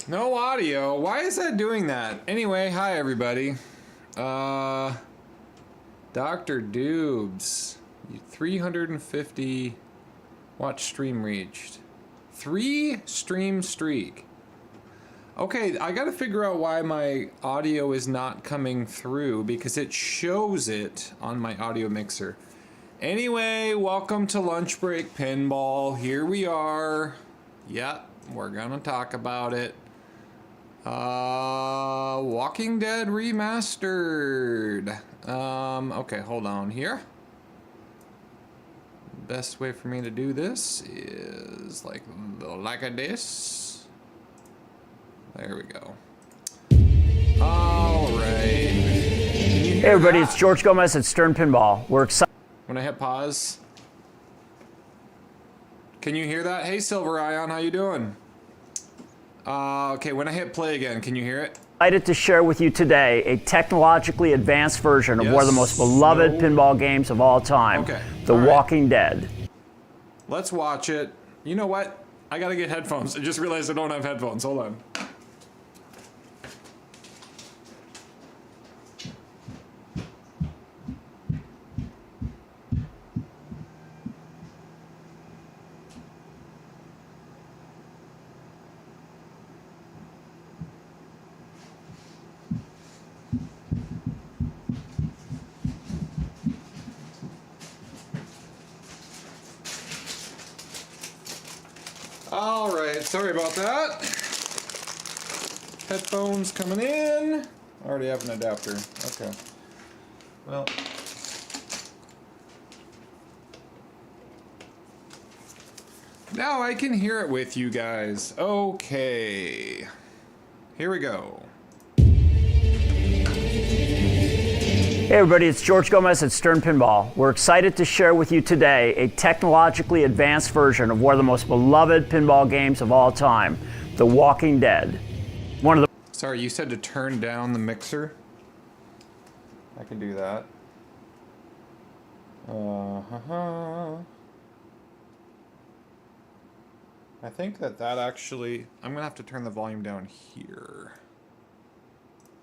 No audio. Why is that doing that? Anyway, hi everybody. Dr. Doobs. 350 watch stream reached. 3 stream streak. Okay, I gotta figure out why my audio is not coming through because it shows it on my audio mixer. Anyway, welcome to Lunch Break Pinball. Here we are. Yep, we're gonna talk about it. Walking Dead Remastered. Okay, hold on here. Best way for me to do this is like this. There we go. All right. Hey everybody, it's George Gomez at Stern Pinball. We're excited. When I hit pause, can you hear that? Hey Silver Ion, how you doing? Okay, when I hit play again, can you hear it? Excited to share with you today a technologically advanced version of one of the most beloved pinball games of all time, Okay. The Walking Dead. Let's watch it. You know what? I gotta get headphones. I just realized I don't have headphones. Hold on. All right, sorry about that. Headphones coming in. I already have an adapter. Okay. Well. Now I can hear it with you guys. Okay. Here we go. Hey everybody, it's George Gomez at Stern Pinball. We're excited to share with you today a technologically advanced version of one of the most beloved pinball games of all time, The Walking Dead. Sorry, you said to turn down the mixer? I can do that. I think that actually... I'm gonna have to turn the volume down here.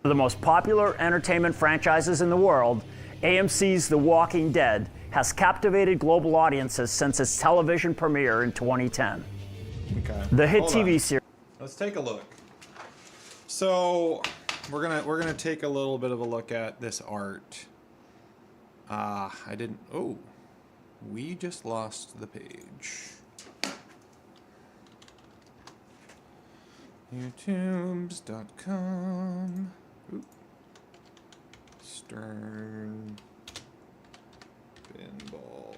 One of the most popular entertainment franchises in the world, AMC's The Walking Dead has captivated global audiences since its television premiere in 2010. Okay. The hit Hold TV on. series. Let's take a look. So we're gonna take a little bit of a look at this art. I didn't. Oh, we just lost the page. YouTubes.com. Oop. Stern Pinball.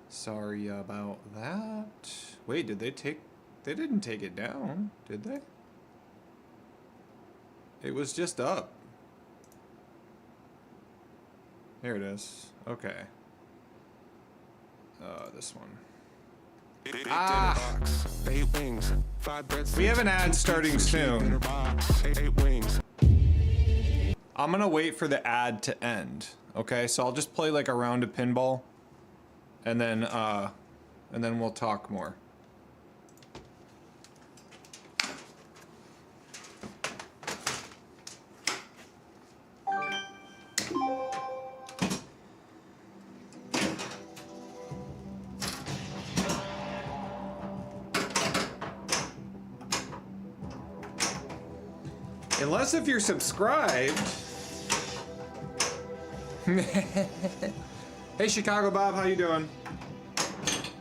Sorry about that. Wait, did they take... They didn't take it down, did they? It was just up. Here it is. Okay. This one. We have an ad starting soon. I'm gonna wait for the ad to end. Okay, so I'll just play like a round of pinball, and then we'll talk more. Unless if you're subscribed. Hey Chicago Bob, how you doing?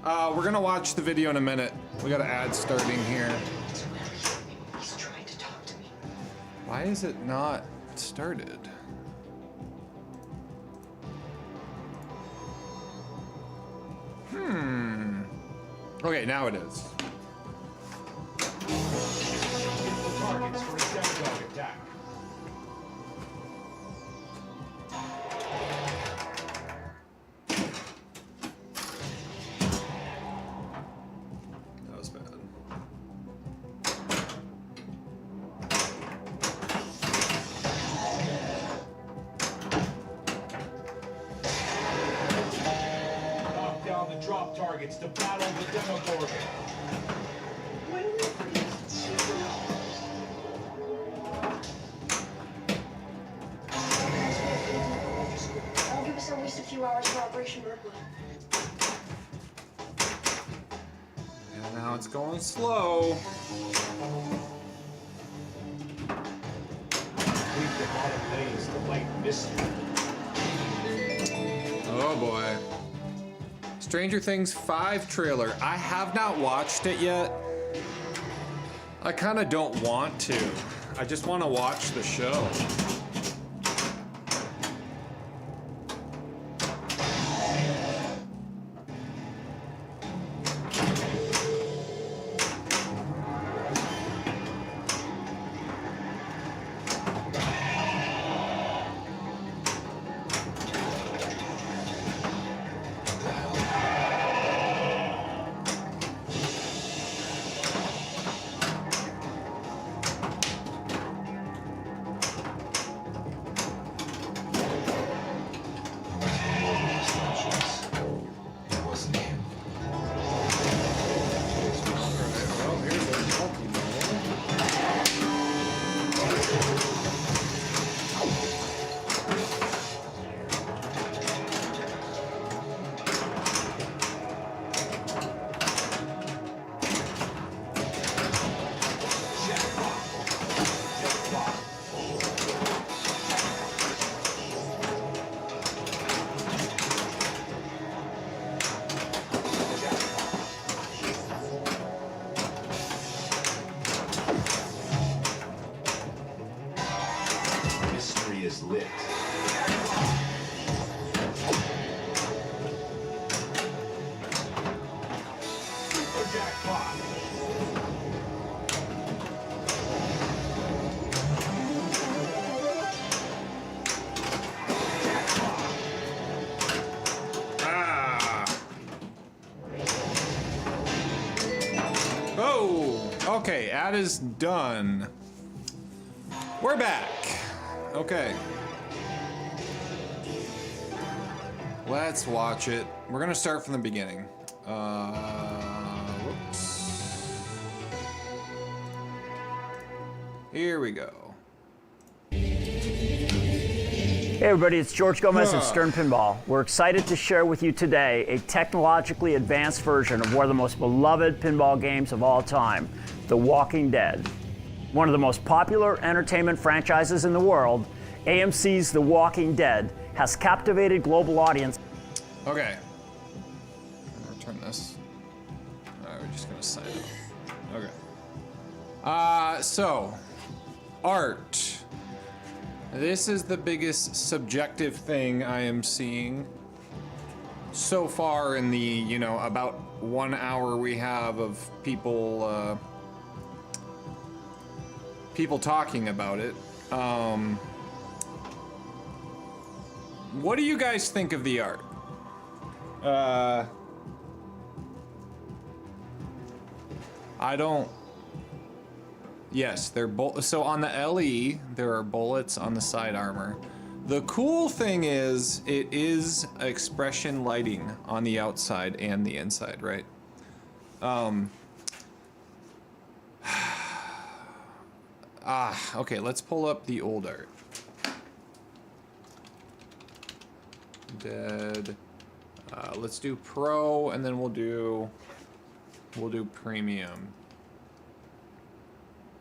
We're gonna watch the video in a minute. We got an ad starting here. He's trying to talk to me. Why is it not started? Okay, now it is. Targets for a demo attack. That was bad. Knock down the drop targets to battle the demo board. When few hours for Operation Birdwood. And now it's going slow. Leave the holidays, the light mystery. Oh boy. Stranger Things 5 trailer. I have not watched it yet. I kind of don't want to. I just want to watch the show. Mystery is lit. Super jackpot. Ah. Oh, okay, ad is done. We're back. Okay. Let's watch it. We're gonna start from the beginning. Whoops. Here we go. Hey everybody, it's George Gomez at Stern Pinball. We're excited to share with you today a technologically advanced version of one of the most beloved pinball games of all time, The Walking Dead. One of the most popular entertainment franchises in the world, AMC's The Walking Dead has captivated global audience. Okay. I'm gonna return this. Alright, we're just gonna sign up. Okay. So, art. This is the biggest subjective thing I am seeing so far in the, about 1 hour we have of people, people talking about it. What do you guys think of the art? I don't. Yes, they're so on the LE, there are bullets on the side armor. The cool thing is, it is expression lighting on the outside and the inside, right? Okay, let's pull up the old art. Dead. Let's do pro, and then we'll do premium.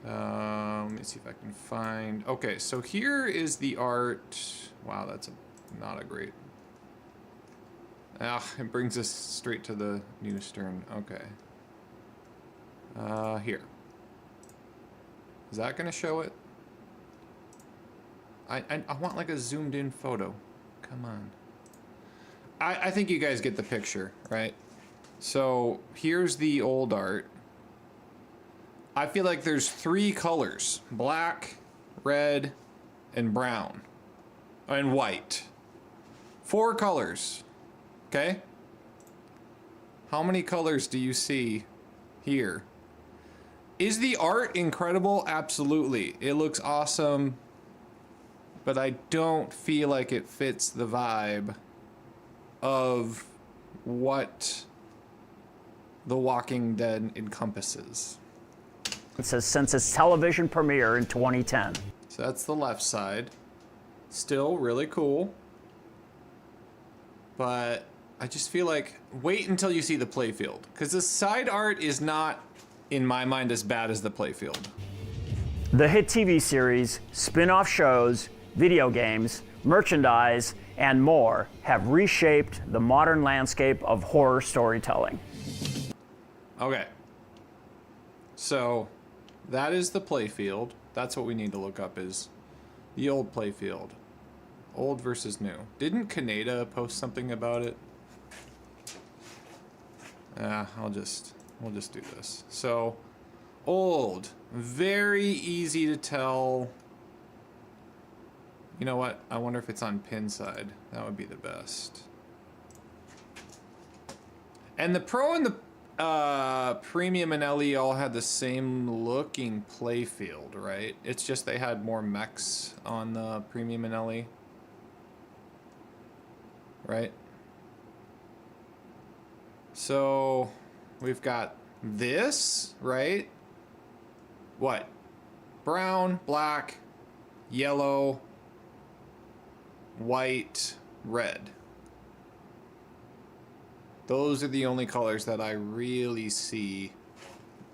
Let me see if I can find. Okay, so here is the art. Wow, that's not a great. It brings us straight to the new Stern. Okay. Here. Is that gonna show it? I want like a zoomed in photo. Come on. I think you guys get the picture, right? So here's the old art. I feel like there's 3 colors: black, red, and brown, and white. 4 colors, okay? How many colors do you see here? Is the art incredible? Absolutely. It looks awesome, but I don't feel like it fits the vibe of what The Walking Dead encompasses. It says since its television premiere in 2010. So that's the left side. Still really cool. but I just feel like wait until you see the playfield, because the side art is not, in my mind, as bad as the playfield. The hit TV series, spin-off shows, video games, merchandise, and more have reshaped the modern landscape of horror storytelling. Okay. So that is the playfield. That's what we need to look up, is the old playfield. Old versus new. Didn't Kaneda post something about it? We'll just do this. So, old. Very easy to tell. You know what? I wonder if it's on pin side. That would be the best. And the Pro and the Premium and LE all had the same looking playfield, right? It's just they had more mechs on the Premium and LE. Right? So we've got this, right? What? Brown, black, yellow, white, red. Those are the only colors that I really see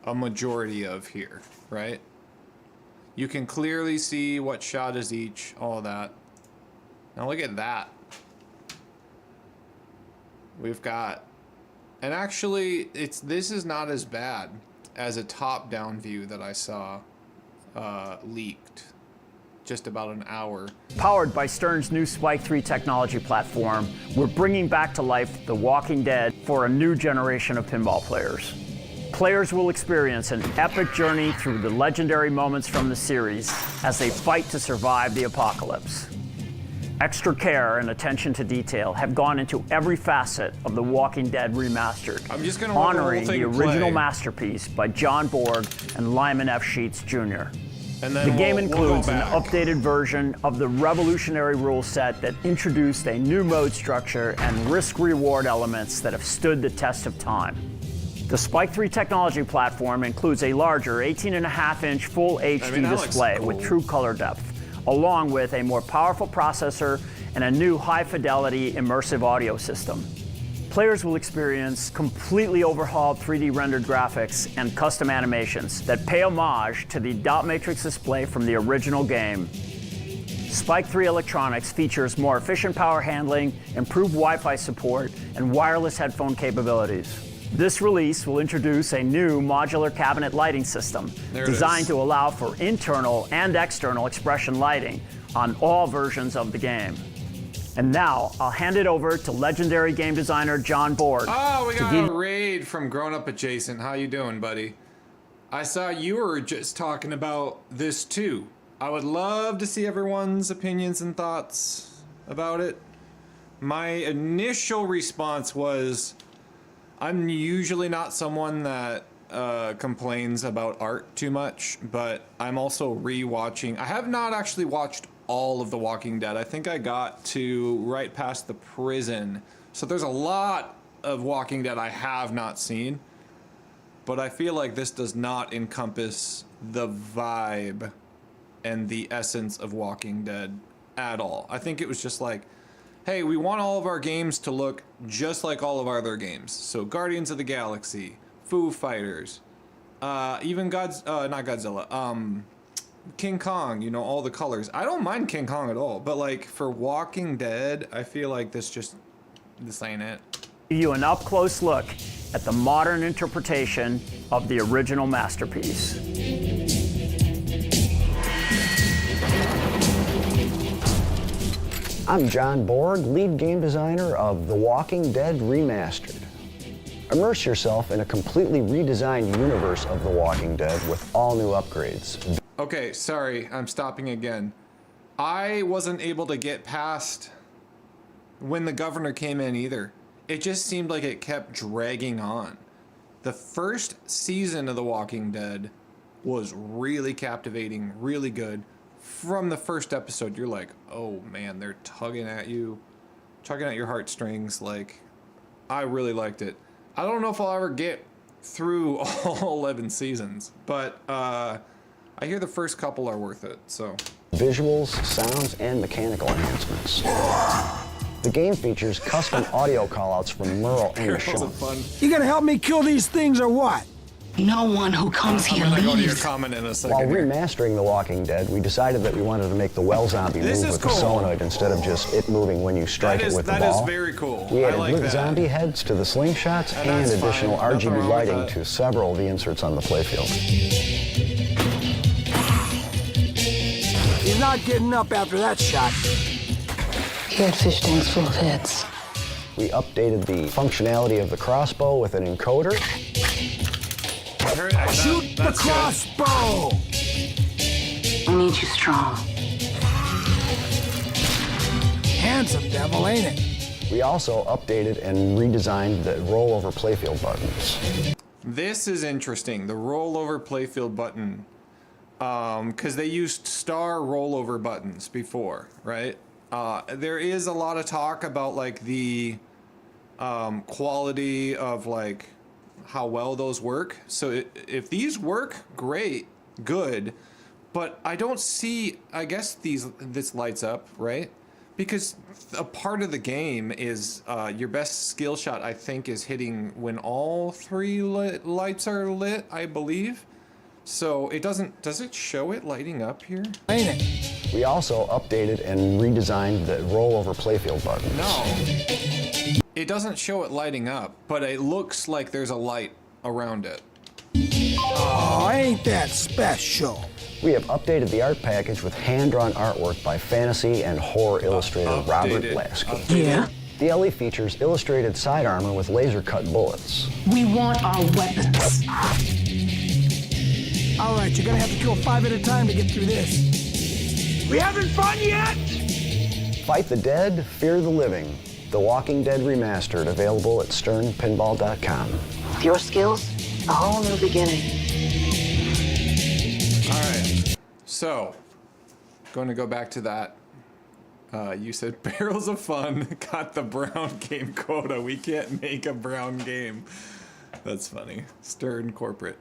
a majority of here, right? You can clearly see what shot is each, all that. Now look at that. We've got, and actually this is not as bad as a top-down view that I saw leaked just about an hour. Powered by Stern's new Spike 3 technology platform, we're bringing back to life The Walking Dead for a new generation of pinball players. Players will experience an epic journey through the legendary moments from the series as they fight to survive the apocalypse. Extra care and attention to detail have gone into every facet of The Walking Dead Remastered, I'm just gonna honoring the original masterpiece by John Borg and Lyman F. Sheets Jr. And then The game we'll includes go an back. updated version of the revolutionary rule set that introduced a new mode structure and risk-reward elements that have stood the test of time. The Spike 3 technology platform includes a larger 18.5-inch full HD that looks display cool. with true color depth, along with a more powerful processor and a new high-fidelity immersive audio system. Players will experience completely overhauled 3D rendered graphics and custom animations that pay homage to the dot matrix display from the original game. Spike 3 electronics features more efficient power handling, improved Wi-Fi support, and wireless headphone capabilities. This release will introduce a new modular cabinet lighting system designed to allow for internal and external expression lighting on all versions of the game. And now, I'll hand it over to legendary game designer John Borg. Oh, we got a raid from Grown Up Adjacent. How you doing, buddy? I saw you were just talking about this too. I would love to see everyone's opinions and thoughts about it. My initial response was, I'm usually not someone that complains about art too much, but I'm also re-watching. I have not actually watched all of The Walking Dead. I think I got to right past the prison. So there's a lot of Walking Dead I have not seen, but I feel like this does not encompass the vibe and the essence of Walking Dead at all. I think it was just like, hey, we want all of our games to look just like all of our other games. So Guardians of the Galaxy, Foo Fighters, even not Godzilla, King Kong, you know, all the colors. I don't mind King Kong at all, but like for Walking Dead, I feel like this ain't it. Give you an up-close look at the modern interpretation of the original masterpiece. I'm John Borg, lead game designer of The Walking Dead Remastered. Immerse yourself in a completely redesigned universe of The Walking Dead with all new upgrades. Okay, sorry, I'm stopping again. I wasn't able to get past when the governor came in either. It just seemed like it kept dragging on. The first season of The Walking Dead was really captivating, really good. From the first episode, you're like, oh man, they're tugging at you, tugging at your heartstrings. Like, I really liked it. I don't know if I'll ever get through all 11 seasons, but I hear the first couple are worth it, so. Visuals, sounds, and mechanical enhancements. The game features custom audio callouts from Merle and Barrels Michonne. of fun. You gonna help me kill these things or what? No one who comes I'm here gonna go to your leaves. comment in a While second. Here. remastering The Walking Dead, we decided that we wanted to make the well zombie This move is with cool. the solenoid instead of just it moving when you strike it with the That ball. is very cool. We I added like lit that. zombie heads to the slingshots And and that's additional fine. Nothing RGB wrong with lighting that. to several of the inserts on the playfield. He's not getting up after that shot. Catfish tanks full of heads. We updated the functionality of the crossbow with an encoder. Shoot the crossbow! I need you strong. Handsome devil, ain't it? We also updated and redesigned the rollover playfield buttons. This is interesting. The rollover playfield button, because they used star rollover buttons before, right? There is a lot of talk about like the quality of like how well those work. So if these work, great, good. But I don't see. I guess this lights up, right? Because a part of the game is your best skill shot, I think, is hitting when all three lights are lit, I believe. So it doesn't, does it show it lighting up here? Ain't it? We also updated and redesigned the rollover playfield buttons. No. It doesn't show it lighting up, but it looks like there's a light around it. Oh, ain't that special? We have updated the art package with hand-drawn artwork by fantasy and horror illustrator Robert Updated. Lasky. Yeah? The LE features illustrated side armor with laser-cut bullets. We want our weapons. All right, you're gonna have to kill 5 at a time to get through this. We having fun yet? Fight the dead, fear the living. The Walking Dead Remastered, available at sternpinball.com. With your skills, a whole new beginning. All right. So, going to go back to that. You said barrels of fun got the brown game quota. We can't make a brown game. That's funny. Stern corporate.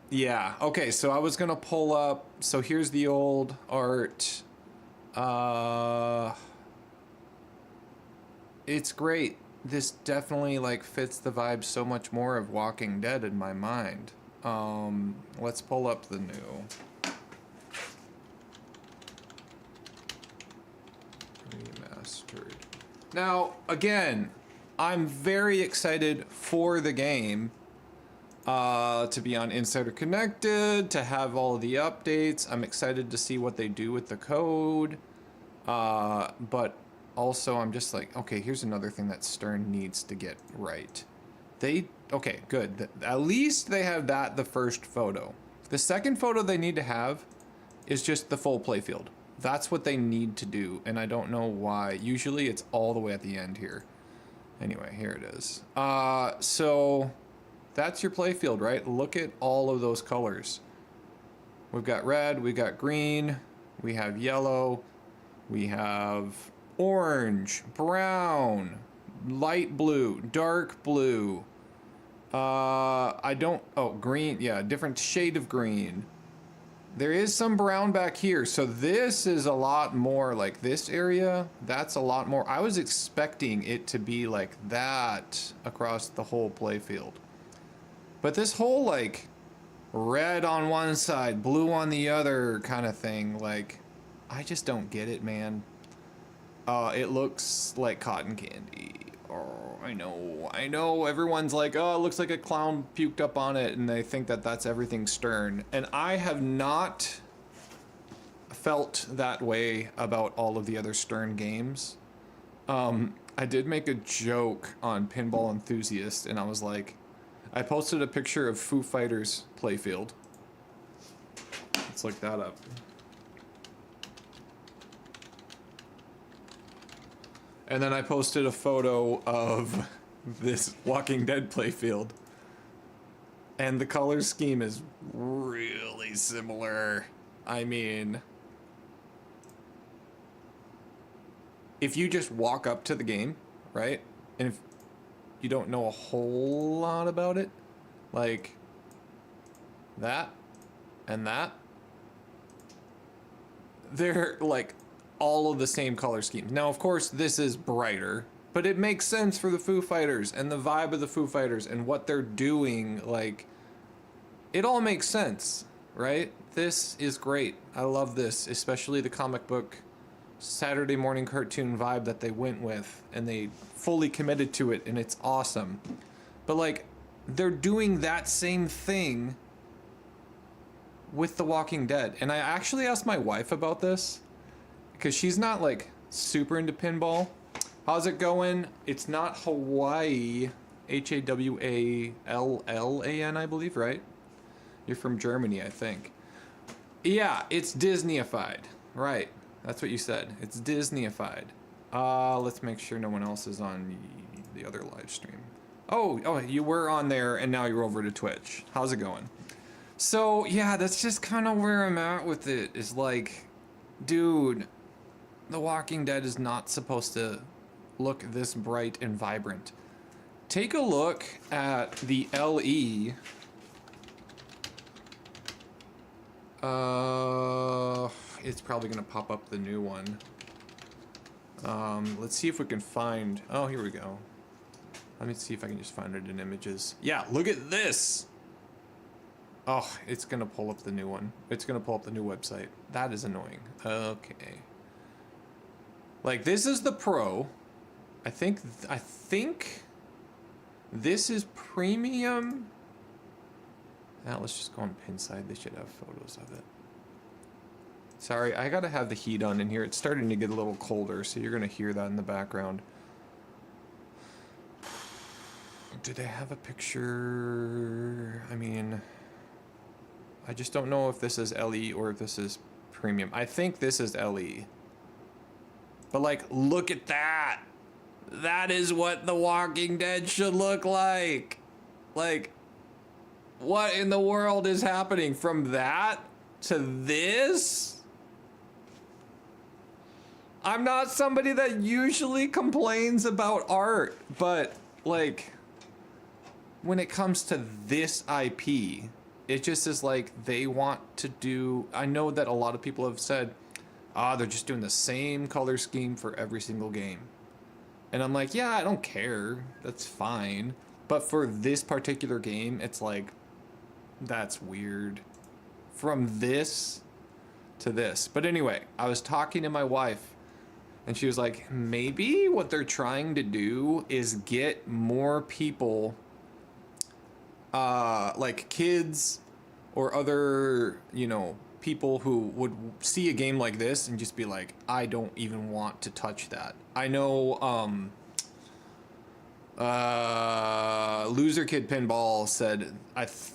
Yeah. Okay. So I was gonna pull up. So here's the old art. It's great. This definitely like fits the vibe so much more of Walking Dead in my mind. Let's pull up the new. Remastered. Now, again, I'm very excited for the game. To be on Insider Connected, to have all of the updates. I'm excited to see what they do with the code. But also I'm just like, okay, here's another thing that Stern needs to get right. Okay, good. At least they have that, the first photo. The second photo they need to have is just the full playfield. That's what they need to do, and I don't know why. Usually it's all the way at the end here. Anyway, here it is. So that's your playfield, right? Look at all of those colors. We've got red, we've got green, we have yellow, we have orange, brown, light blue, dark blue. Green, yeah, different shade of green. There is some brown back here, so this is a lot more like this area. That's a lot more. I was expecting it to be like that across the whole playfield. But this whole like red on one side, blue on the other kind of thing, like, I just don't get it, man. It looks like cotton candy. Oh, I know. Everyone's like, oh, it looks like a clown puked up on it, and they think that that's everything Stern. And I have not felt that way about all of the other Stern games. I did make a joke on Pinball Enthusiast, and I was like, I posted a picture of Foo Fighters playfield. Let's look that up. And then I posted a photo of this Walking Dead playfield. And the color scheme is really similar. I mean, if you just walk up to the game, right? And if you don't know a whole lot about it, like that and that, they're like all of the same color schemes. Now, of course, this is brighter, but it makes sense for the Foo Fighters and the vibe of the Foo Fighters and what they're doing. Like, it all makes sense, right? This is great. I love this, especially the comic book Saturday morning cartoon vibe that they went with, and they fully committed to it, and it's awesome. But like, they're doing that same thing with The Walking Dead. And I actually asked my wife about this because she's not like super into pinball. How's it going? It's not Hawaii, Hawallan, I believe, right? You're from Germany, I think. Yeah, it's Disneyified. Right, that's what you said. It's Disneyified. Let's make sure no one else is on the other live stream. Oh, you were on there and now you're over to Twitch. How's it going? So, yeah, that's just kind of where I'm at with it. Is like, dude, The Walking Dead is not supposed to look this bright and vibrant. Take a look at the LE. It's probably gonna pop up the new one. Let's see if we can find, oh, here we go. Let me see if I can just find it in images. Yeah, look at this. Oh, it's gonna pull up the new one. It's gonna pull up the new website. That is annoying. Okay. Like, this is the Pro. I think this is premium. Now let's just go on Pinside. They should have photos of it. Sorry, I gotta have the heat on in here. It's starting to get a little colder, so you're gonna hear that in the background. Do they have a picture? I mean, I just don't know if this is LE or if this is premium. I think this is LE. But like, look at that. That is what The Walking Dead should look like. Like, what in the world is happening from that to this? I'm not somebody that usually complains about art, but like, when it comes to this IP, it just is like they want to do, I know that a lot of people have said, they're just doing the same color scheme for every single game. And I'm like, yeah, I don't care. That's fine. But for this particular game, it's like, that's weird. From this to this. But anyway, I was talking to my wife and she was like, maybe what they're trying to do is get more people, like kids or other, you know, people who would see a game like this and just be like, I don't even want to touch that. I know, Loser Kid Pinball said,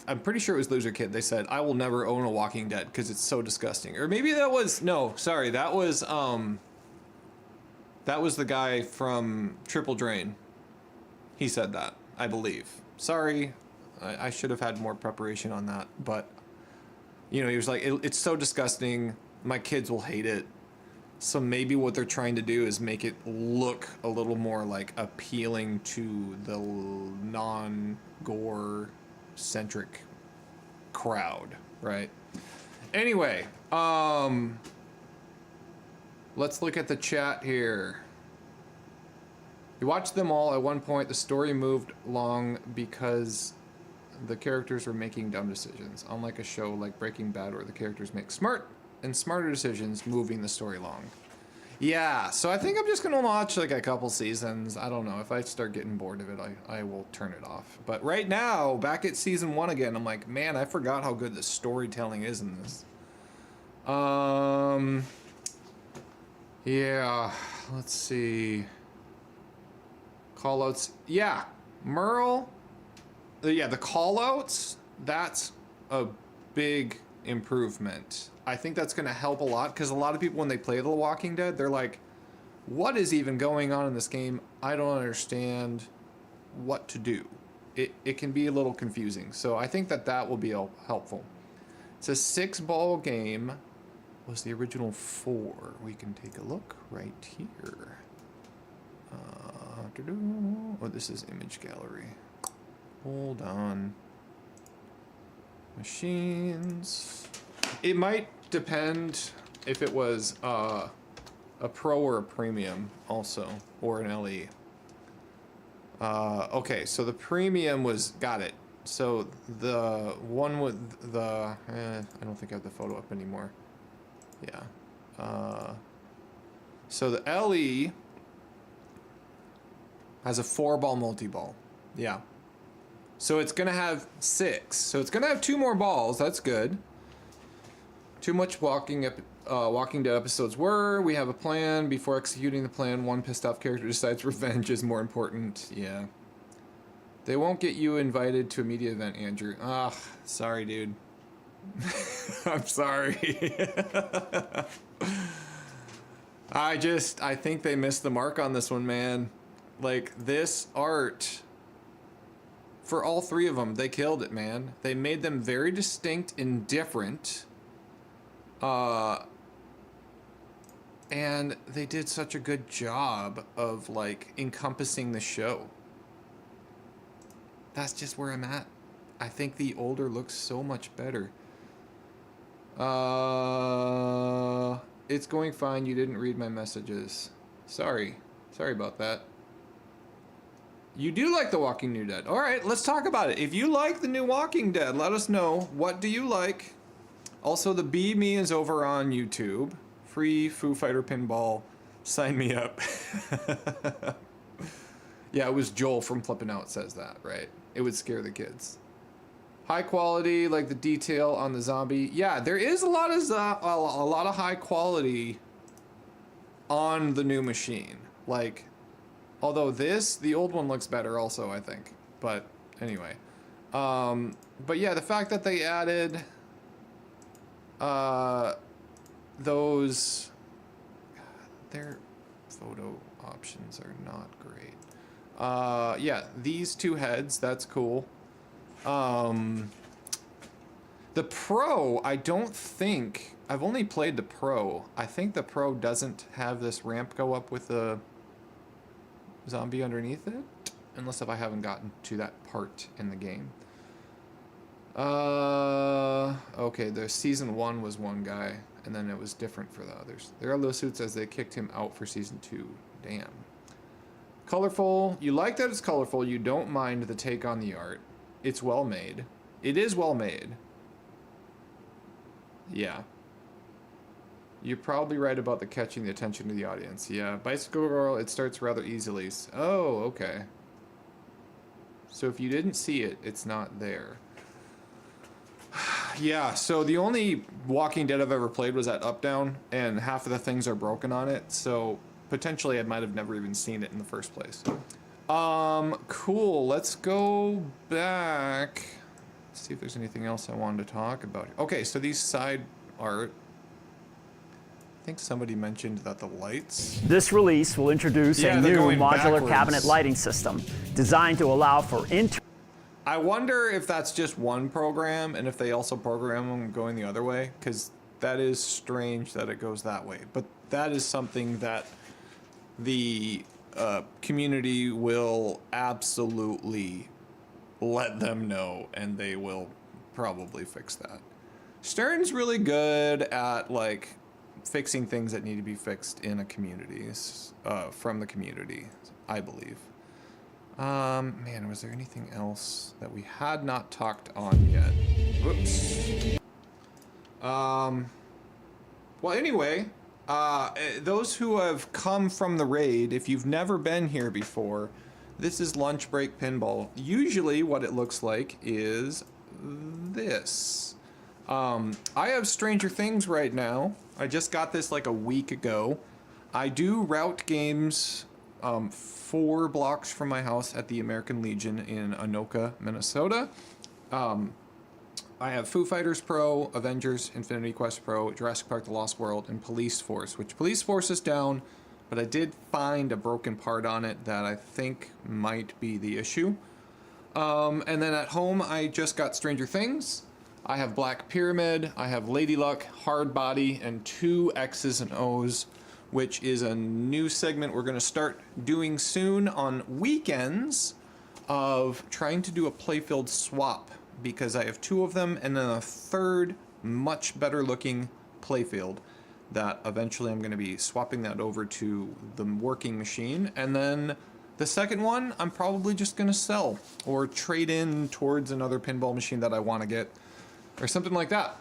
I'm pretty sure it was Loser Kid. They said, I will never own a Walking Dead because it's so disgusting. Or maybe that was, no, sorry, that was the guy from Triple Drain. He said that, I believe. Sorry, I should have had more preparation on that, but you know, he was like, it's so disgusting. My kids will hate it. So maybe what they're trying to do is make it look a little more like appealing to the non-gore centric crowd, right? Anyway, let's look at the chat here. You watched them all. At one point, the story moved along because the characters were making dumb decisions, unlike a show like Breaking Bad where the characters make smart and smarter decisions moving the story along. Yeah, so I think I'm just gonna watch like a couple seasons. I don't know, if I start getting bored of it, I will turn it off. But right now, back at season 1 again, I'm like, man, I forgot how good the storytelling is in this. Yeah, let's see. Callouts, yeah, Merle. Yeah, the callouts, that's a big improvement. I think that's going to help a lot because a lot of people, when they play The Walking Dead, they're like, what is even going on in this game? I don't understand what to do. It can be a little confusing. So I think that will be helpful. It's a 6-ball game. Was the original 4? We can take a look right here. Oh, this is image gallery. Hold on. Machines. It might depend if it was A Pro or a Premium also, or an LE. Okay, so the Premium was, got it. So the one with the, I don't think I have the photo up anymore. Yeah. So the LE has a 4-ball multi-ball. Yeah. So it's gonna have 6. So it's gonna have 2 more balls. That's good. Too much Walking Dead episodes were. We have a plan. Before executing the plan, one pissed off character decides revenge is more important. Yeah. They won't get you invited to a media event, Andrew. Ah, sorry, dude. I'm sorry. I think they missed the mark on this one, man. Like, this art, for all 3 of them, they killed it, man. They made them very distinct and different. And they did such a good job of, like, encompassing the show. That's just where I'm at. I think the older looks so much better. It's going fine. You didn't read my messages. Sorry. Sorry about that. You do like The Walking Dead. All right, let's talk about it. If you like the new Walking Dead, let us know. What do you like? Also, the Be Me is over on YouTube. Free Foo Fighter Pinball. Sign me up. Yeah, it was Joel from Flippin' Out says that, right? It would scare the kids. High quality, like the detail on the zombie. Yeah, there is a lot of high quality on the new machine. Like, although the old one looks better also, I think. But anyway. But yeah, the fact that they added those, their photo options are not great. Yeah, these 2 heads, that's cool. The Pro, I don't think, I've only played the Pro. I think the Pro doesn't have this ramp go up with the zombie underneath it, unless if I haven't gotten to that part in the game. Okay, the season 1 was one guy, and then it was different for the others. There are lawsuits as they kicked him out for season 2. Damn. Colorful. You like that it's colorful. You don't mind the take on the art. It's well made. It is well made. Yeah. You're probably right about the catching the attention of the audience. Yeah. Bicycle Girl, it starts rather easily. Oh, okay. So if you didn't see it, it's not there. Yeah, so the only Walking Dead I've ever played was at Up Down, and half of the things are broken on it, so potentially I might have never even seen it in the first place. Cool, let's go back. Let's see if there's anything else I wanted to talk about. Okay, so these side art, I think somebody mentioned that the lights. This release will introduce a new going modular backwards. cabinet lighting system designed to allow for I wonder if that's just one program and if they also program them going the other way, because that is strange that it goes that way. But that is something that the community will absolutely let them know, and they will probably fix that. Stern's really good at, like, fixing things that need to be fixed in a community, from the community, I believe. Man, was there anything else that we had not talked on yet? Whoops. Well, anyway, those who have come from the raid, if you've never been here before, this is Lunch Break Pinball. Usually what it looks like is this. I have Stranger Things right now. I just got this like a week ago. I do route games 4 blocks from my house at the American Legion in Anoka, Minnesota. I have Foo Fighters Pro, Avengers, Infinity Quest Pro, Jurassic Park The Lost World, and Police Force, which Police Force is down, but I did find a broken part on it that I think might be the issue. And then at home, I just got Stranger Things. I have Black Pyramid, I have Lady Luck, Hard Body, and 2 X's and O's, which is a new segment we're going to start doing soon on weekends of trying to do a playfield swap, because I have 2 of them and then a third much better looking playfield. that eventually I'm going to be swapping that over to the working machine. And then the second one, I'm probably just going to sell or trade in towards another pinball machine that I want to get or something like that.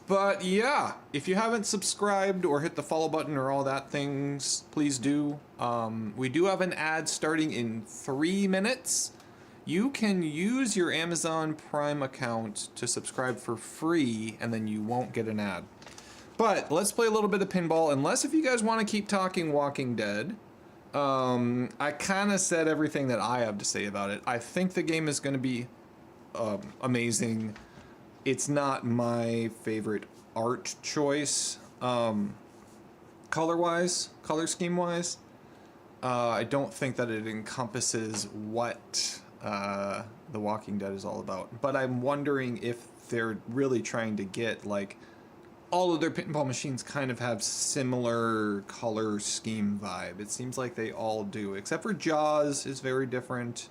But yeah, if you haven't subscribed or hit the follow button or all that things, please do. We do have an ad starting in 3 minutes. You can use your Amazon Prime account to subscribe for free, and then you won't get an ad. But let's play a little bit of pinball, unless if you guys want to keep talking Walking Dead. I kind of said everything that I have to say about it. I think the game is going to be amazing. It's not my favorite art choice, color-wise, color scheme-wise. I don't think that it encompasses what The Walking Dead is all about. But I'm wondering if they're really trying to get, like, all of their pinball machines kind of have similar color scheme vibe. It seems like they all do, except for Jaws is very different.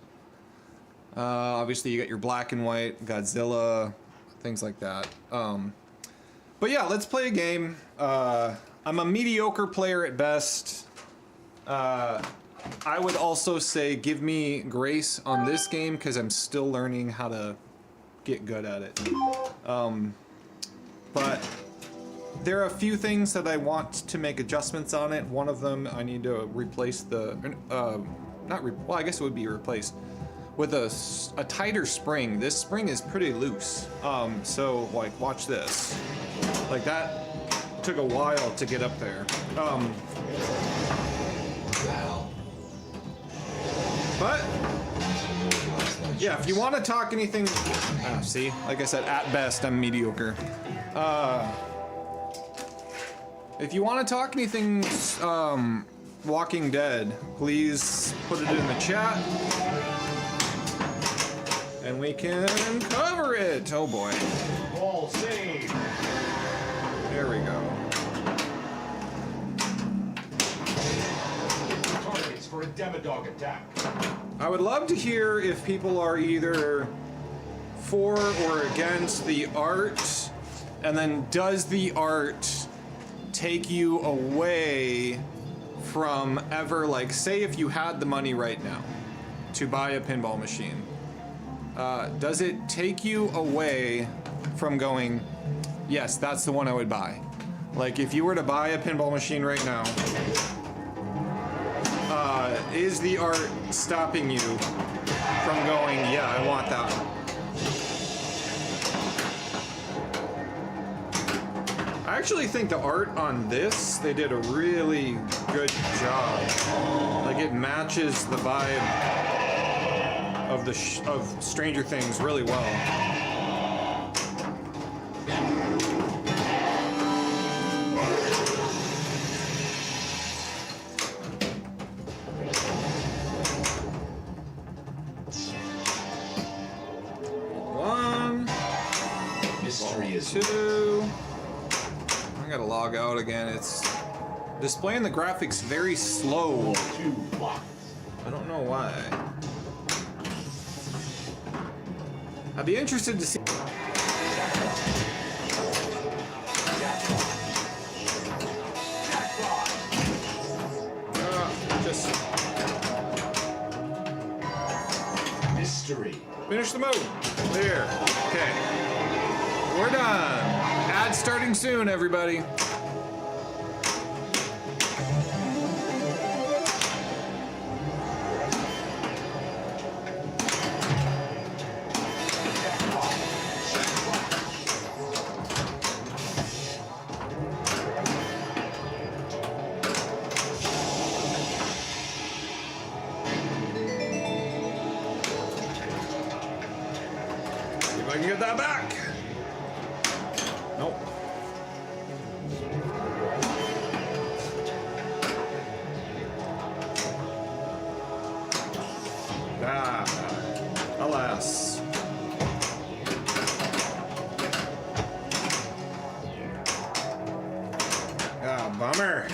Obviously, you got your black and white, Godzilla, things like that. But yeah, let's play a game. I'm a mediocre player at best. I would also say give me grace on this game because I'm still learning how to get good at it. But there are a few things that I want to make adjustments on it. One of them, I need to replace the, well, I guess it would be replaced with a tighter spring. This spring is pretty loose. So like, watch this. Like that took a while to get up there. But yeah, if you want to talk anything, see, like I said, at best I'm mediocre. If you want to talk anything Walking Dead, please put it in the chat and we can cover it. Oh boy. Ball save. There we go. Targets for a Demodog attack. I would love to hear if people are either for or against the art, and then does the art take you away from ever, like, say if you had the money right now to buy a pinball machine, does it take you away from going, yes, that's the one I would buy? Like, if you were to buy a pinball machine right now, is the art stopping you from going, yeah, I want that one? I actually think the art on this, they did a really good job. Like, it matches the vibe of of Stranger Things really well. One, Mystery is two. I gotta log out again. It's displaying the graphics very slow. 2 blocks. I don't know why. I'd be interested to see. Just Mystery. finish the mode. There. Okay. We're done. Ad starting soon, everybody. See if I can get that back. Nope. Alas. Bummer.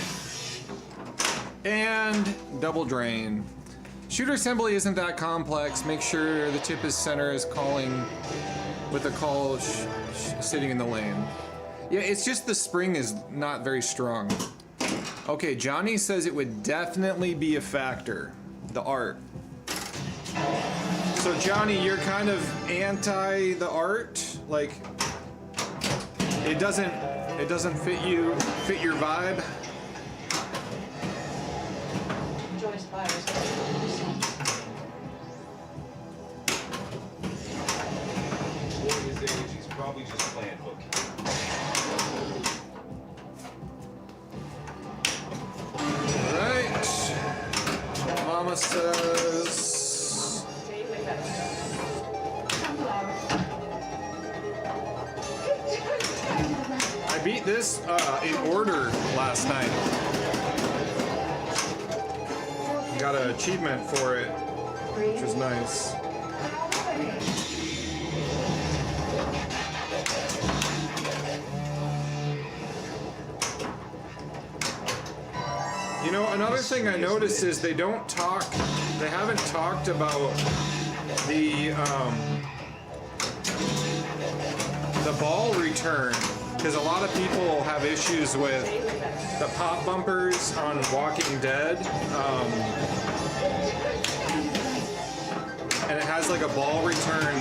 And double drain. Shooter assembly isn't that complex. Make sure the tip is center is calling with the call sitting in the lane. Yeah, it's just the spring is not very strong. Okay, Johnny says it would definitely be a factor, the art. So Johnny, you're kind of anti the art, like it doesn't fit your vibe. For his age, he's probably just playing hooky. Right. Mama says. I beat this in order last night. Got an achievement for it, which was nice. You know, another thing I noticed is they haven't talked about the ball return, because a lot of people have issues with the pop bumpers on Walking Dead, and it has like a ball return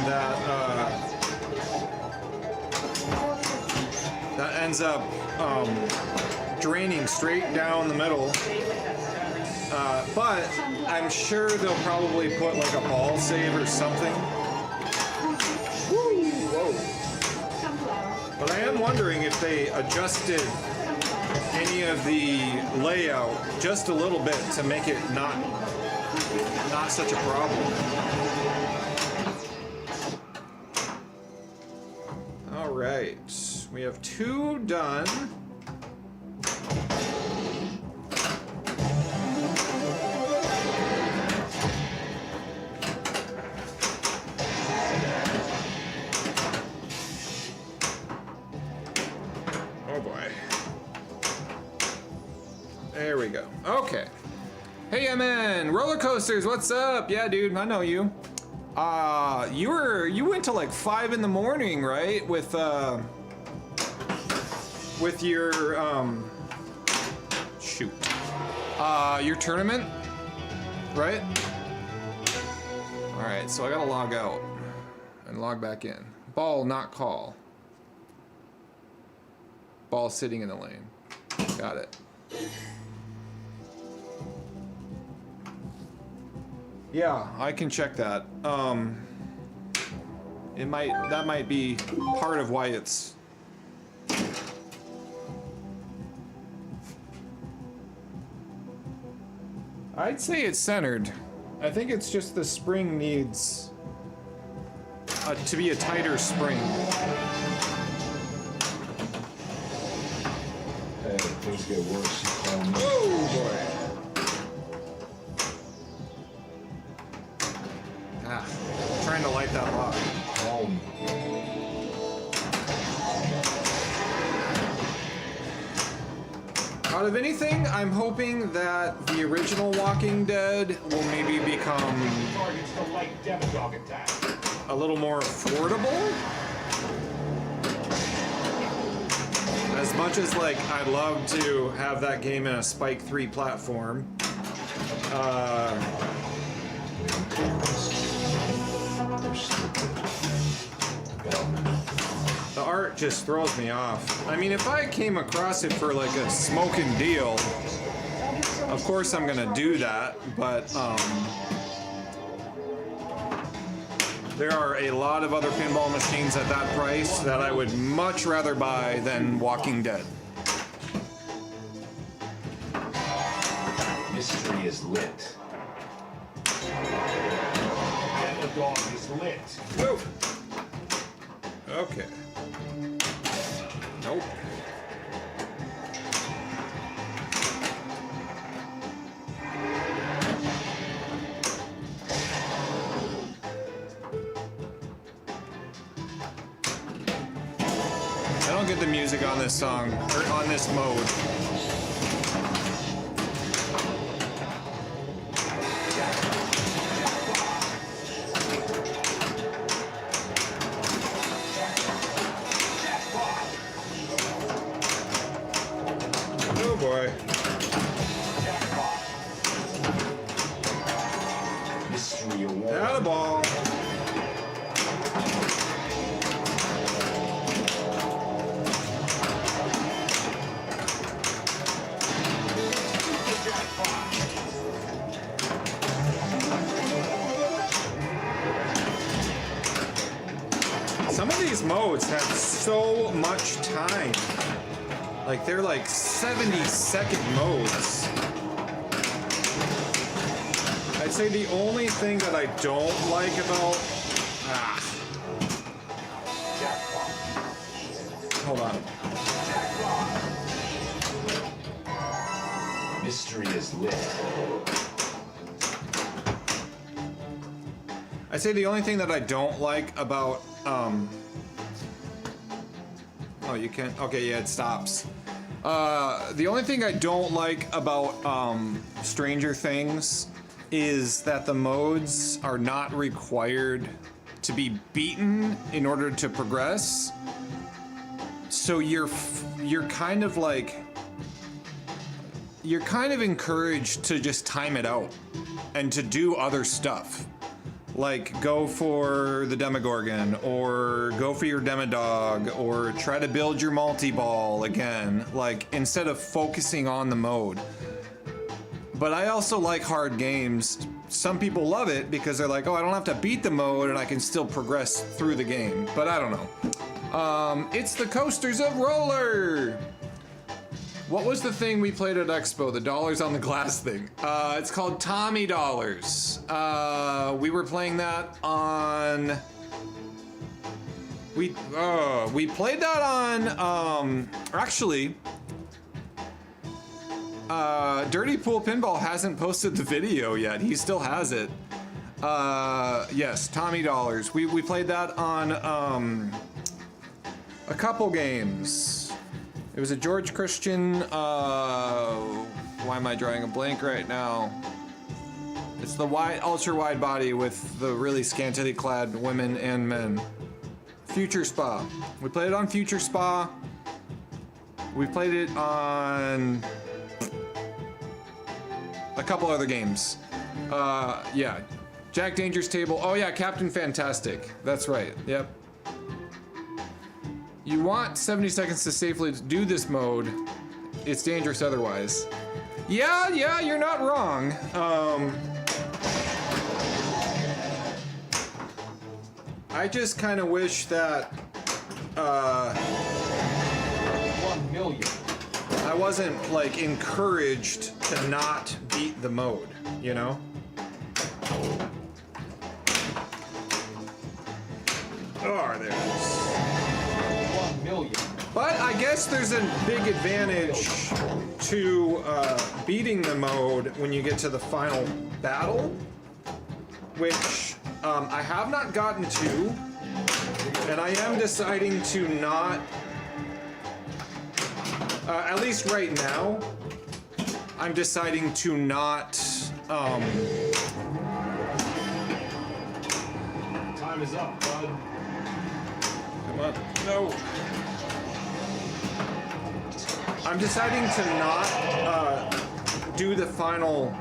that ends up draining straight down the middle. But I'm sure they'll probably put like a ball save or something. Whoa. But I am wondering if they adjusted any of the layout just a little bit to make it not such a problem. All right, we have 2 done. There we go. Okay. Hey, MN, roller coasters. What's up? Yeah, dude, I know you. You went to like 5 in the morning, right? With your shoot. Your tournament, right? All right. So I gotta log out and log back in. Ball, not call. Ball sitting in the lane. Got it. Yeah, I can check that. That might be part of why it's. I'd say it's centered. I think it's just the spring needs to be a tighter spring. Hey, things get worse. Oh boy. Trying to light that lock. Out of anything, I'm hoping that the original Walking Dead will maybe become Targets the light demodog attack. a little more affordable. As much as like I'd love to have that game in a Spike 3 platform, the art just throws me off. I mean, if I came across it for like a smoking deal, of course I'm gonna do that, but there are a lot of other pinball machines at that price that I would much rather buy than Walking Dead. Mystery is lit. Demodog is lit. Whoa. Okay. Nope. I don't get the music on this song, or on this mode. ball. Some of these modes have so much time. Like, they're like 70-second modes. I'd say the only thing that I don't like about... Hold on. Mystery is lit. I'd say the only thing that I don't like about... Oh, you can't... Okay, yeah, it stops. The only thing I don't like about Stranger Things is that the modes are not required to be beaten in order to progress. So you're kind of like... You're kind of encouraged to just time it out and to do other stuff. Like, go for the Demogorgon, or go for your Demodog, or try to build your multi-ball again, like, instead of focusing on the mode. But I also like hard games. Some people love it because they're like, oh, I don't have to beat the mode and I can still progress through the game. But I don't know. It's the Coasters of Roller! What was the thing we played at Expo? The dollars on the glass thing. It's called Tommy Dollars. We were playing that on... We played that on, actually, Dirty Pool Pinball hasn't posted the video yet. He still has it. Yes, Tommy Dollars. We played that on, a couple games. It was a George Christian, why am I drawing a blank right now? It's the ultra wide body with the really scantily clad women and men. Future Spa. We played it on Future Spa. We played it on a couple other games. Yeah. Jack Danger's Table. Oh yeah, Captain Fantastic. That's right, yep. You want 70 seconds to safely do this mode. It's dangerous otherwise. Yeah, you're not wrong. I just kind of wish that 1 million. I wasn't like encouraged to not beat the mode, you know? Oh, there it is. 1 million. But I guess there's a big advantage to beating the mode when you get to the final battle, which I have not gotten to, and I am deciding to not, at least right now, I'm deciding to not, Time is up, bud. come on, no. I'm deciding to not do the final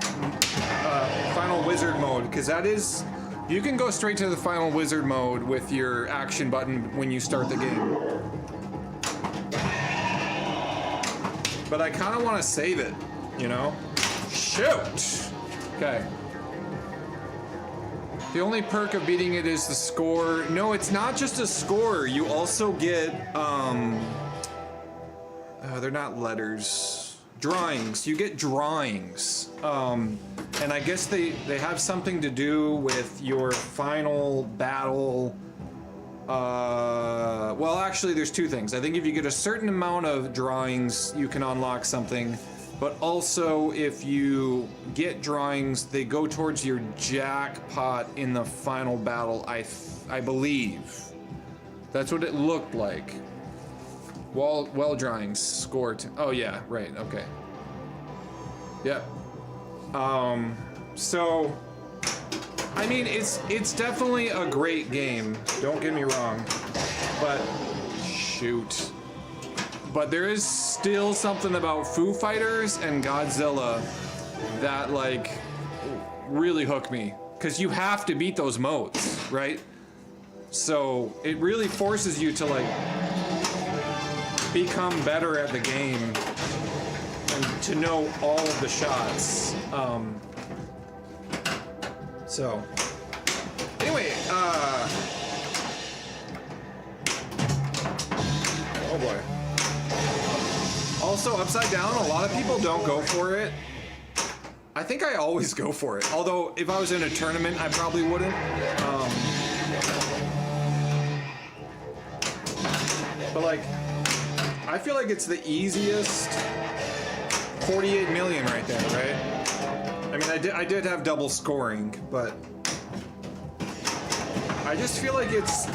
wizard mode, because that is, you can go straight to the final wizard mode with your action button when you start the game. But I kind of want to save it, you know? Shoot! Okay. The only perk of beating it is the score. No, it's not just a score. You also get, they're not letters. Drawings. You get drawings. And I guess they have something to do with your final battle. Well, actually, there's two things. I think if you get a certain amount of drawings, you can unlock something. But also, if you get drawings, they go towards your jackpot in the final battle, I believe. That's what it looked like. Well drawings, score oh yeah, right, okay. Yep. So, I mean, it's definitely a great game, don't get me wrong, but shoot. But there is still something about Foo Fighters and Godzilla that, like, really hook me. because you have to beat those modes, right? So it really forces you to like become better at the game and to know all of the shots. So anyway, oh boy. Also, Upside Down, a lot of people don't go for it. I think I always go for it. Although, if I was in a tournament, I probably wouldn't. But like, I feel like it's the easiest 48 million right there, right? I mean, I did have double scoring, but I just feel like it's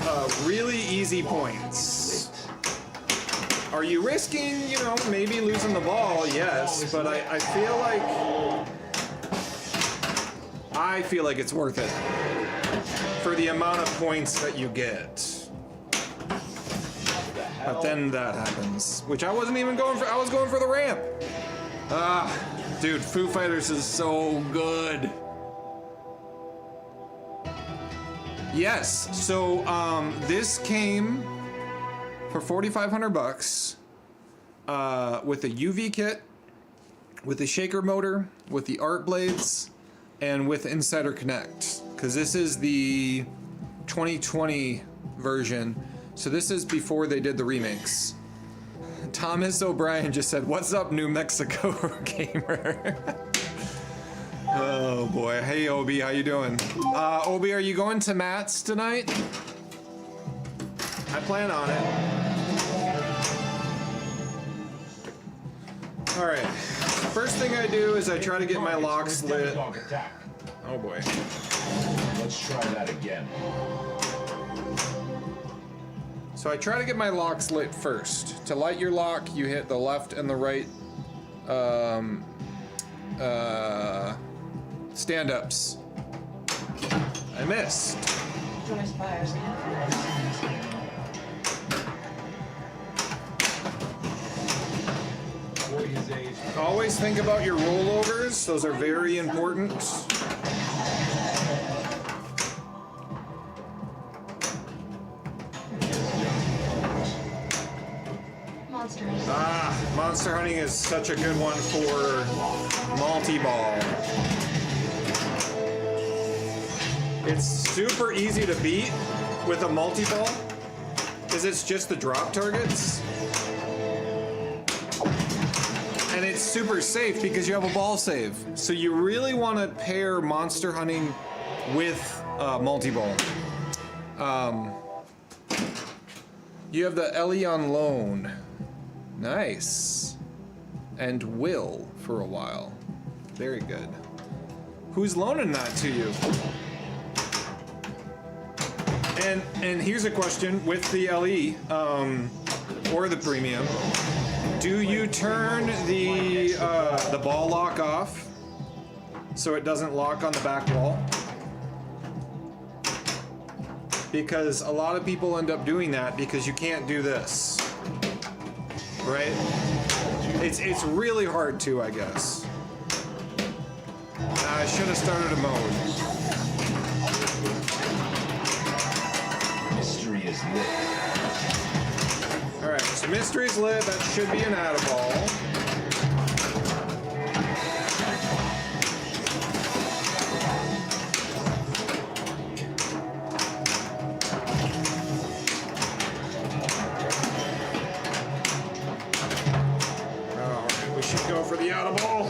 really easy points. Are you risking, you know, maybe losing the ball? Yes, but I feel like it's worth it for the amount of points that you get. But then that happens, which I wasn't even going for. I was going for the ramp. Dude, Foo Fighters is so good. Yes, so this came for 4,500 bucks with the UV kit, with the shaker motor, with the art blades, and with Insider Connect, because this is the 2020 version. So this is before they did the remakes. Thomas O'Brien just said, "What's up, New Mexico gamer?" Oh boy. Hey Obi, how you doing? Obi, are you going to Matt's tonight? I plan on it. All right. First thing I do is I try to get my locks lit. Oh boy. Let's try that again. So I try to get my locks lit first. To light your lock, you hit the left and the right stand-ups. I missed. Always think about your rollovers. Those are very important. Monster hunting is such a good one for multi-ball. It's super easy to beat with a multi-ball because it's just the drop targets. And it's super safe because you have a ball save. So you really want to pair monster hunting with multi-ball. You have the Ellie on loan. Nice. And Will for a while. Very good. Who's loaning that to you? And here's a question with the LE or the premium. Do you turn the ball lock off so it doesn't lock on the back wall? Because a lot of people end up doing that because you can't do this, right? It's really hard to, I guess. I should have started a mode. Mystery is lit. All right, so mystery's lit. That should be an add-a-ball. Go for the out of ball.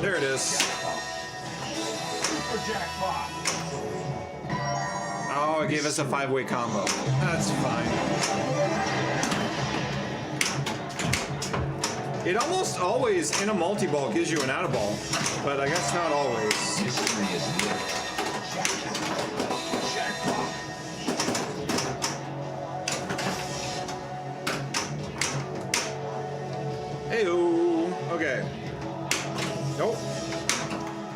There it is. Super jackpot. Oh, it gave us a 5-way combo. That's fine. It almost always in a multi-ball gives you an out of ball, but I guess not always. Mystery is lit. Hey-o. Okay. Nope.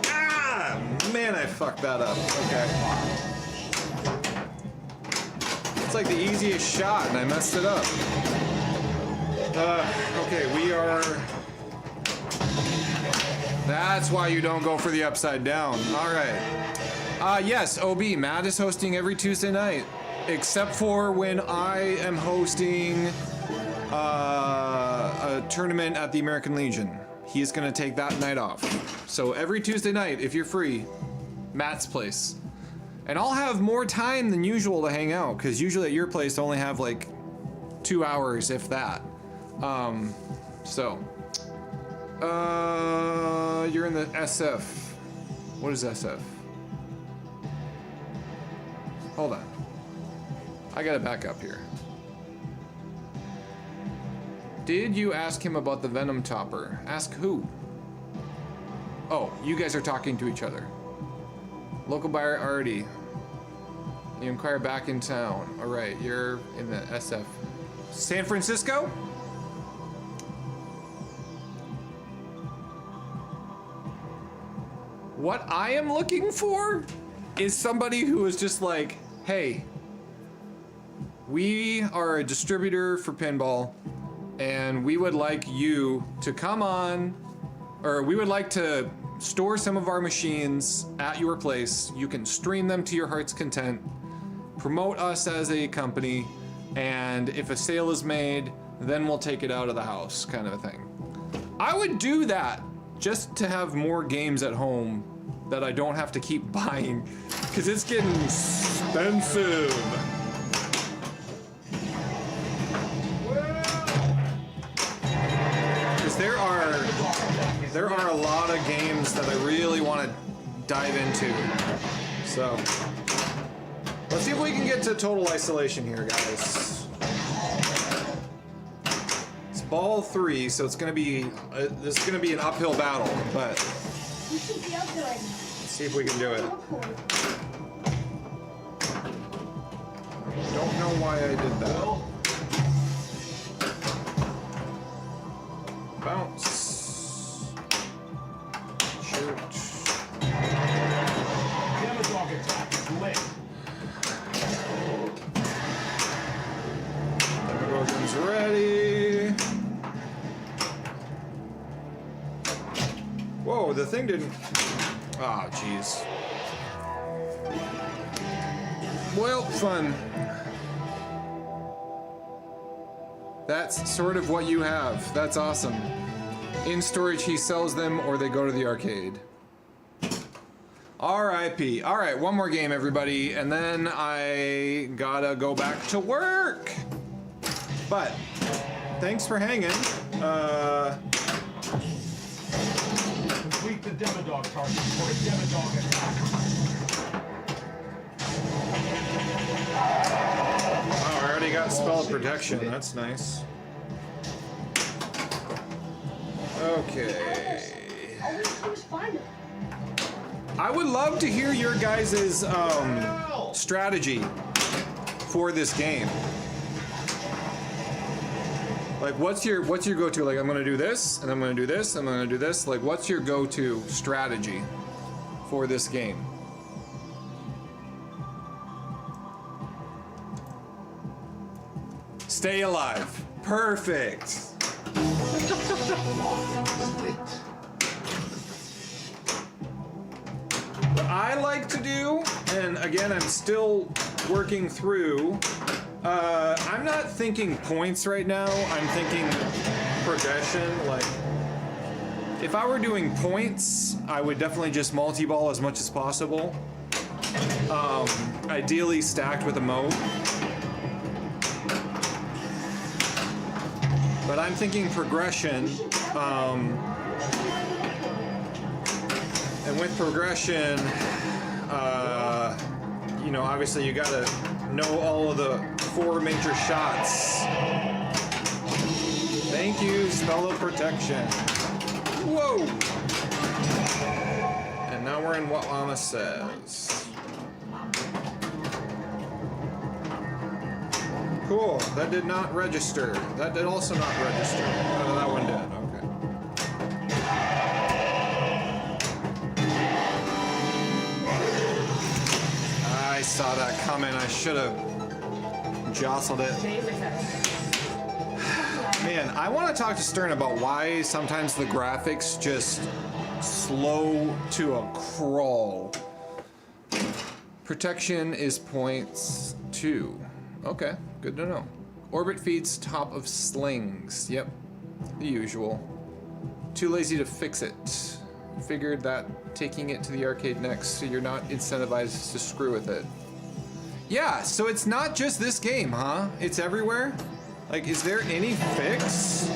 Ah! Man, I fucked that up. Okay. It's like the easiest shot, and I messed it up. Okay, we are That's why you don't go for the upside down. All right. Yes, OB, Matt is hosting every Tuesday night, except for when I am hosting a tournament at the American Legion. He's gonna take that night off. So every Tuesday night, if you're free, Matt's place. And I'll have more time than usual to hang out, because usually at your place I only have like 2 hours, if that. You're in the SF. What is SF? Hold on. I gotta back up here. Did you ask him about the Venom Topper? Ask who? Oh, you guys are talking to each other. Local buyer already. You inquire back in town. All right, you're in the SF. San Francisco? What I am looking for is somebody who is just like, hey, we are a distributor for pinball and we would like you to come on, or we would like to store some of our machines at your place. You can stream them to your heart's content, promote us as a company, and if a sale is made, then we'll take it out of the house, kind of a thing. I would do that just to have more games at home that I don't have to keep buying, because it's getting expensive. Because there are a lot of games that I really want to dive into. So let's see if we can get to total isolation here, guys. It's ball 3, so it's gonna be this is gonna be an uphill battle, but You should be up there right now. let's see if we can do it. Don't know why I did that. Bounce. Shoot. Dog attack is lit. Demogorgon's ready. Whoa, the thing didn't. Ah, jeez. Well, fun. That's sort of what you have. That's awesome. In storage, he sells them, or they go to the arcade. R.I.P. All right, one more game, everybody, and then I gotta go back to work. But thanks for hanging. Complete the Demodog target for a Demodog attack. Oh, I already got spell protection. That's nice. Okay. All we have to do is find it. I would love to hear your guys' strategy for this game. Like, what's your go-to? Like, I'm gonna do this, and I'm gonna do this, and I'm gonna do this. Like, what's your go-to strategy for this game? Stay alive. Perfect. What I like to do, and again, I'm still working through, I'm not thinking points right now, I'm thinking progression. Like, if I were doing points, I would definitely just multi-ball as much as possible. Ideally stacked with a mode. But I'm thinking progression, and with progression, you know, obviously you gotta know all of the 4 major shots. Thank you, spell of protection. Whoa! And now we're in what Llama says. Cool, that did not register. That did also not register. Oh, that one did, okay. I saw that coming, I should have jostled it. Man, I want to talk to Stern about why sometimes the graphics just slow to a crawl. Protection is points 2. Okay, good to know. Orbit feeds top of slings. Yep, the usual. Too lazy to fix it. Figured that taking it to the arcade next so you're not incentivized to screw with it. Yeah, so it's not just this game, huh? It's everywhere? Like, is there any fix?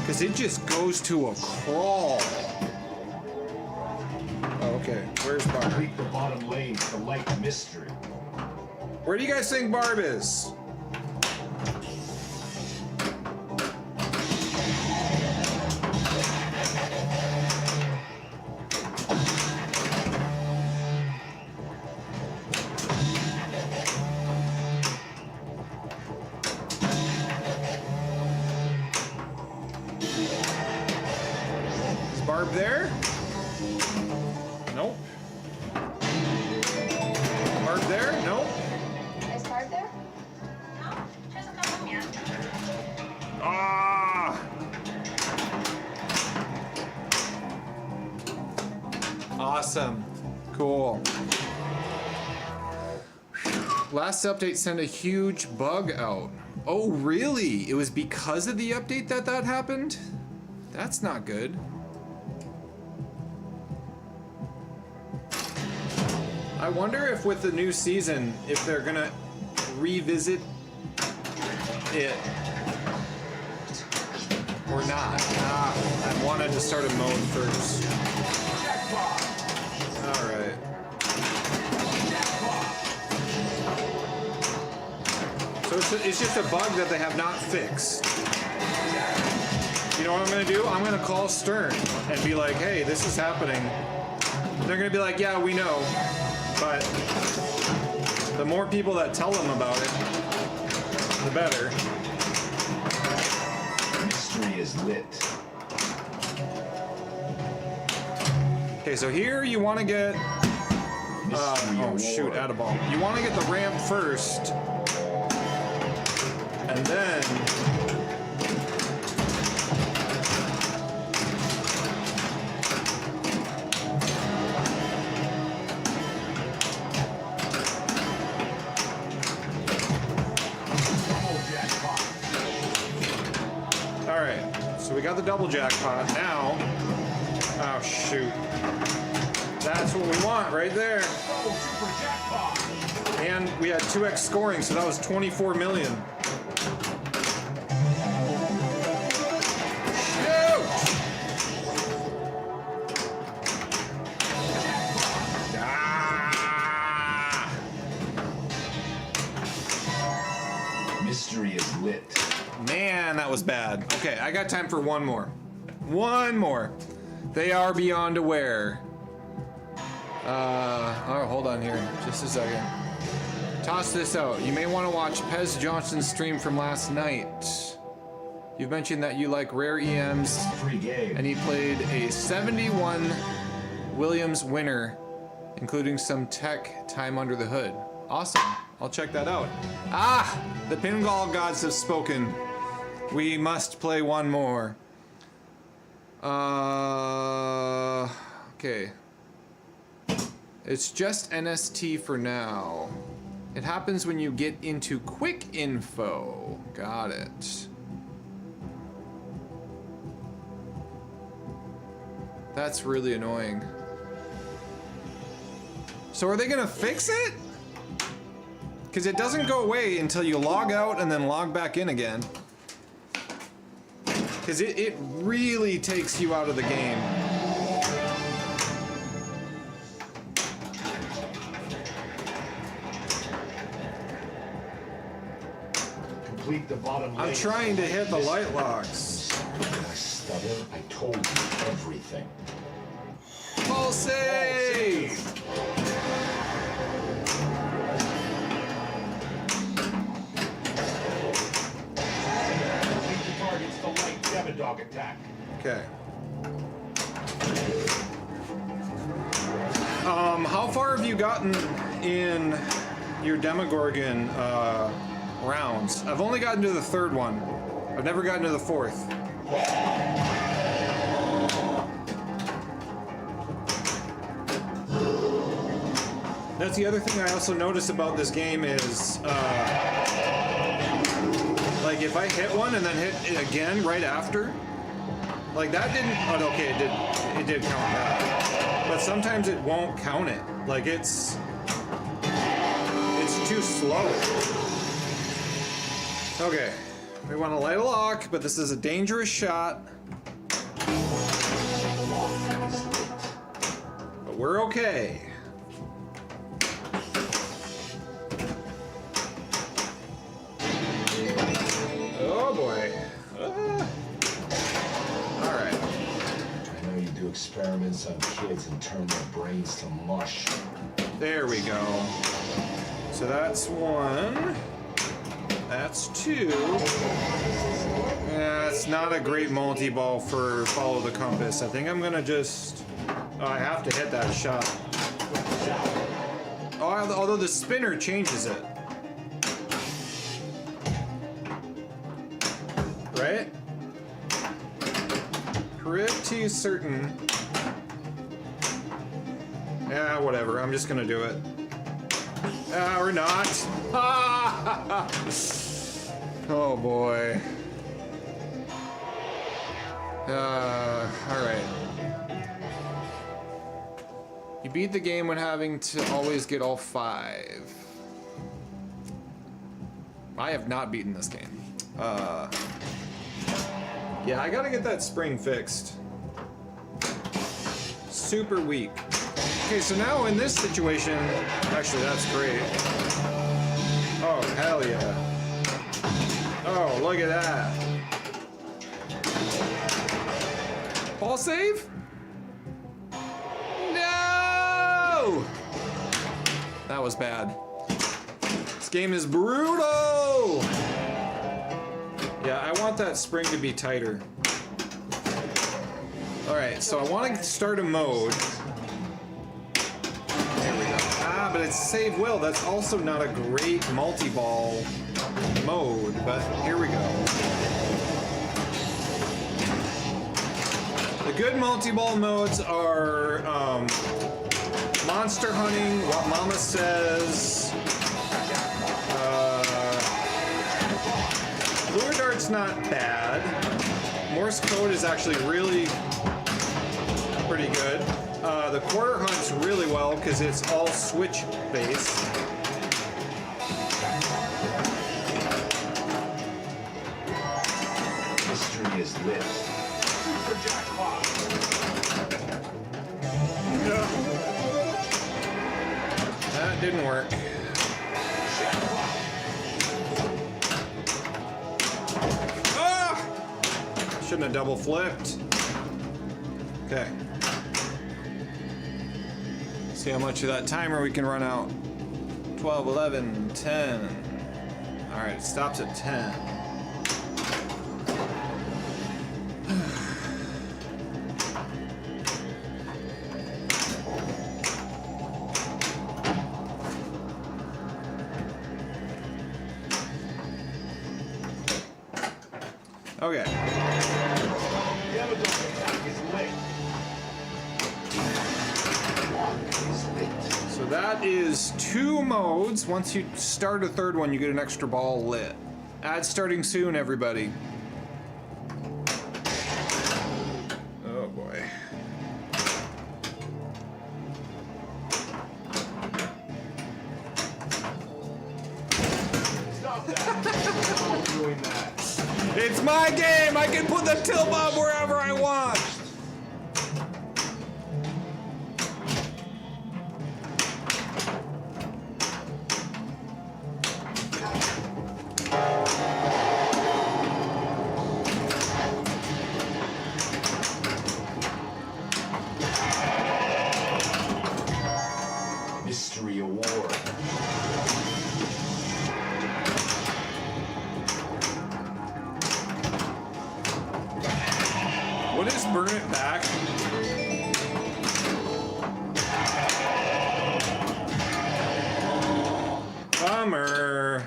Because it just goes to a crawl. Oh, okay, where's Barb? Complete the bottom lane to light mystery. Where do you guys think Barb is? Is Barb there? Nope. Barb there? Nope. Is Barb there? No, she hasn't come home yet. Ah! Awesome. Cool. Last update sent a huge bug out. Oh, really? It was because of the update that happened? That's not good. I wonder if with the new season, if they're gonna revisit it or not. I wanted to start a mode first. Alright. So it's just a bug that they have not fixed. You know what I'm gonna do? I'm gonna call Stern and be like, hey, this is happening. They're gonna be like, yeah, we know. But the more people that tell them about it, the better. Mystery is lit. Okay, so here you want to get. Oh shoot, out of ball. You want to get the ramp first, and then. So we got the double jackpot. Now, oh shoot. That's what we want right there. And we had 2x scoring, so that was 24 million. Shoot! Ah! Mystery is lit. Man, that was bad. Okay, I got time for one more. One more. They are beyond aware. Oh, hold on here. Just a second. Toss this out. You may want to watch Pez Johnson's stream from last night. You've mentioned that you like rare EMs, Free game. and he played a 71 Williams winner, including some tech time under the hood. Awesome. I'll check that out. Ah! The pinball gods have spoken. We must play one more. Okay. It's just NST for now. It happens when you get into quick info. Got it. That's really annoying. So are they gonna fix it? Because it doesn't go away until you log out and then log back in again. Because it really takes you out of the game. Complete the bottom lane. I'm trying to hit the light locks. Stutter, I told you everything. Ball save! Targets the light Devil Dog attack. Okay. How far have you gotten in your Demogorgon rounds? I've only gotten to the third one. I've never gotten to the fourth. That's the other thing I also noticed about this game is, like if I hit one and then hit it again right after, like that didn't, oh, okay, it did count that. But sometimes it won't count it. Like it's too slow. Okay, we want to light a lock, but this is a dangerous shot. But we're okay. Oh boy. All right. I know you do experiments on kids and turn their brains to mush. There we go. So that's one. That's two. Yeah, it's not a great multi-ball for follow the compass. I think I'm gonna just... Oh, I have to hit that shot. Oh, although the spinner changes it. Right? Pretty certain. Yeah, whatever. I'm just gonna do it. Or not. Oh boy. Alright. You beat the game when having to always get all 5. I have not beaten this game. Yeah, I gotta get that spring fixed. Super weak. Okay, so now in this situation, actually that's great. Oh, hell yeah. Oh, look at that. Ball save? No! That was bad. This game is brutal! Yeah, I want that spring to be tighter. Alright, so I want to start a mode. There we go. Ah, but it's save will. That's also not a great multi-ball mode, but here we go. The good multi-ball modes are monster hunting, what Mama says. Lure dart's not bad. Morse code is actually really pretty good. The quarter hunt's really well because it's all switch based. History is lit. Super jackpot. That didn't work. Ah! Shouldn't have double flipped. Okay. See how much of that timer we can run out. 12, 11, 10. All right, it stops at 10. Okay. So that is 2 modes. Once you start a third one, you get an extra ball lit. Ad starting soon, everybody. Oh boy. Stop that. Stop doing that. It's my game! I can put the tilt bob wherever I want! Mystery award. What is burn it back? Bummer.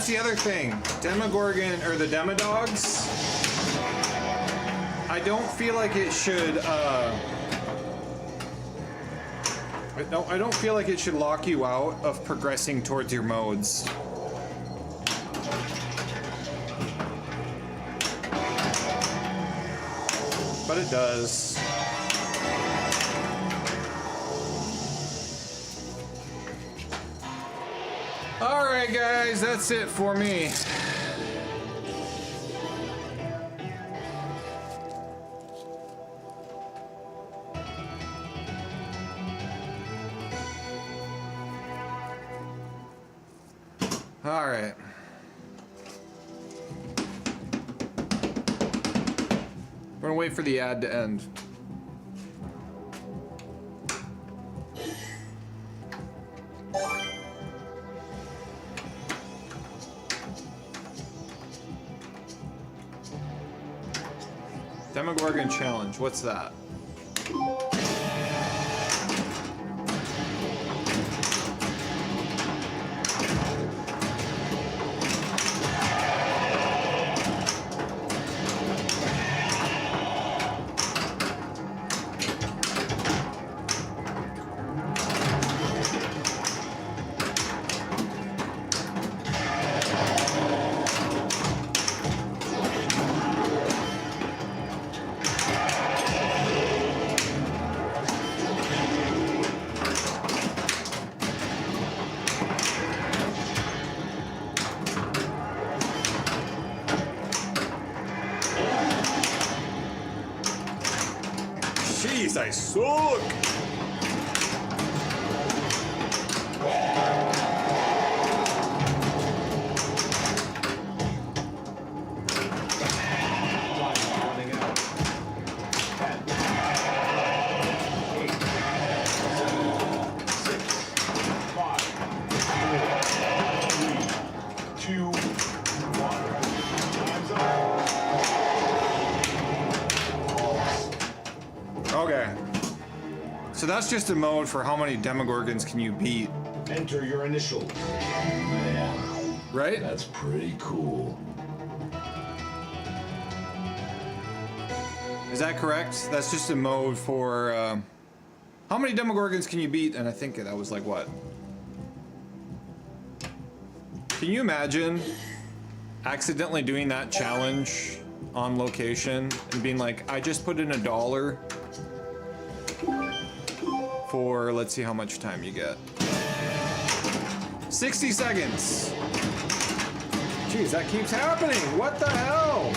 that's the other thing. Demogorgon, or the Demodogs, I don't feel like it should, I don't feel like it should lock you out of progressing towards your modes. But it does. Alright guys, that's it for me. Alright. We're gonna wait for the ad to end. Demogorgon challenge, what's that? Jeez, I suck! Okay. So that's just a mode for how many Demogorgons can you beat. Enter your initials. Man, right? That's pretty cool. Is that correct? That's just a mode for how many Demogorgons can you beat? And I think that was like what? Can you imagine accidentally doing that challenge on location and being like, I just put in $1 for, let's see how much time you get. 60 seconds. Jeez, that keeps happening. What the hell?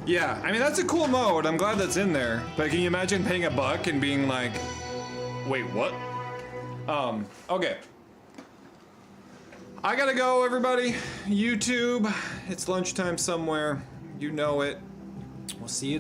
Yeah, I mean, that's a cool mode. I'm glad that's in there. But can you imagine paying $1 and being like, wait, what? Okay. I gotta go, everybody. YouTube, it's lunchtime somewhere. You know it. We'll see you